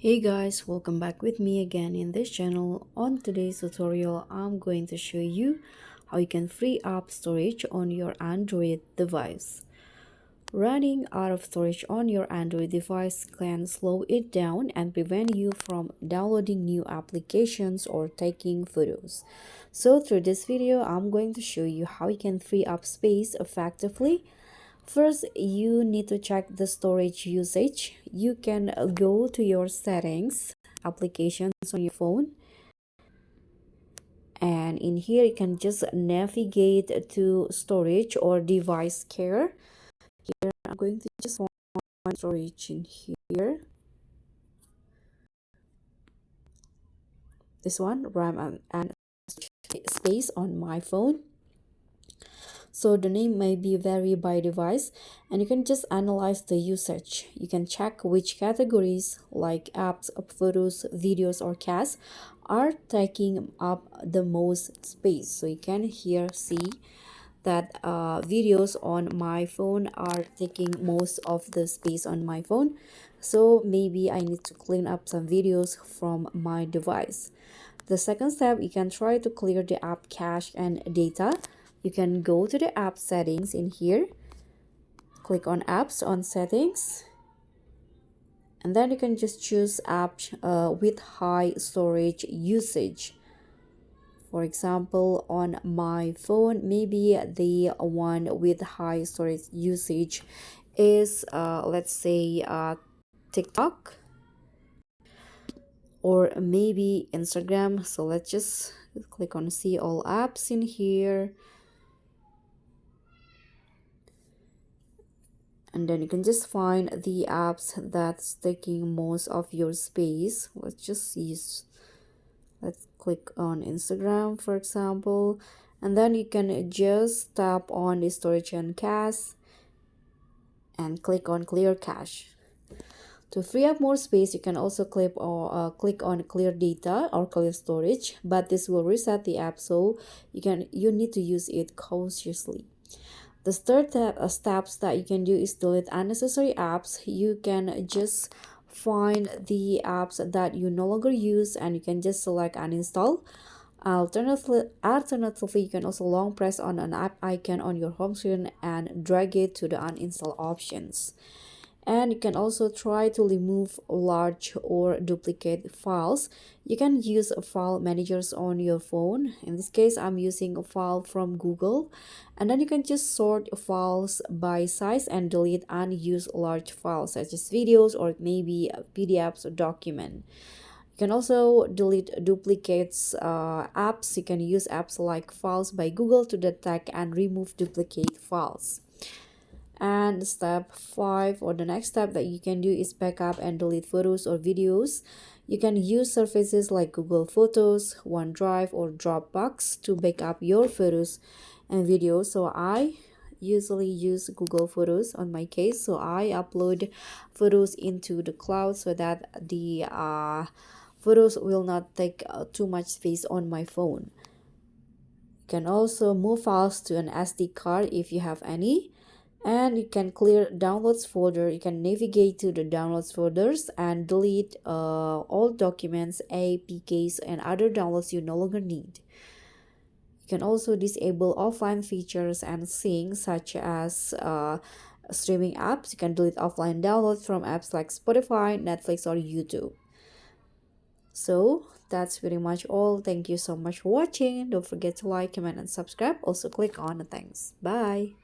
Hey guys, welcome back with me again in this channel. On today's tutorial, I'm going to show you how you can free up storage on your Android device. Running out of storage on your Android device can slow it down and prevent you from downloading new applications or taking photos. So through this video, I'm going to show you how you can free up space effectively. First, you need to check the storage usage. You can go to your settings, applications on your phone, and in here you can just navigate to storage or device care. Here, I'm going to just find storage in here. This one, RAM and space on my phone. So the name may be vary by device, and you can just analyze the usage. You can check which categories like apps, photos, videos, or casts are taking up the most space. So you can here see that videos on my phone are taking most of the space on my phone. So maybe I need to clean up some videos from my device. The second step, you can try to clear the app cache and data. You can go to the app settings in here, click on apps on settings, and then you can just choose apps with high storage usage. For example, on my phone, maybe the one with high storage usage is let's say TikTok or maybe Instagram. So let's just click on see all apps in here, and then you can just find the apps that's taking most of your space. Let's click on Instagram, for example, and then you can just tap on the storage and cache and click on clear cache. To free up more space, you can also click on clear data or clear storage, but this will reset the app, so you need to use it cautiously. The third steps that you can do is delete unnecessary apps. You can just find the apps that you no longer use and you can just select uninstall. Alternatively, you can also long press on an app icon on your home screen and drag it to the uninstall options. And you can also try to remove large or duplicate files. You can use file managers on your phone. In this case, I'm using a file from Google, and then you can just sort files by size and delete unused large files such as videos or maybe PDFs or document. You can also delete duplicates apps. You can use apps like Files by Google to detect and remove duplicate files. And step 5, or the next step that you can do, is backup and delete photos or videos. You can use services like Google Photos, OneDrive, or Dropbox to back up your photos and videos. So I usually use Google Photos on my case, so I upload photos into the cloud so that the photos will not take too much space on my phone. You can also move files to an SD card if you have any, and you can clear downloads folder. You can navigate to the downloads folders and delete all documents, apks, and other downloads you no longer need. You can also disable offline features and things such as streaming apps. You can delete offline downloads from apps like Spotify, Netflix, or YouTube. So that's pretty much all. Thank you so much for watching. Don't forget to like, comment, and subscribe. Also click on the thanks. Bye.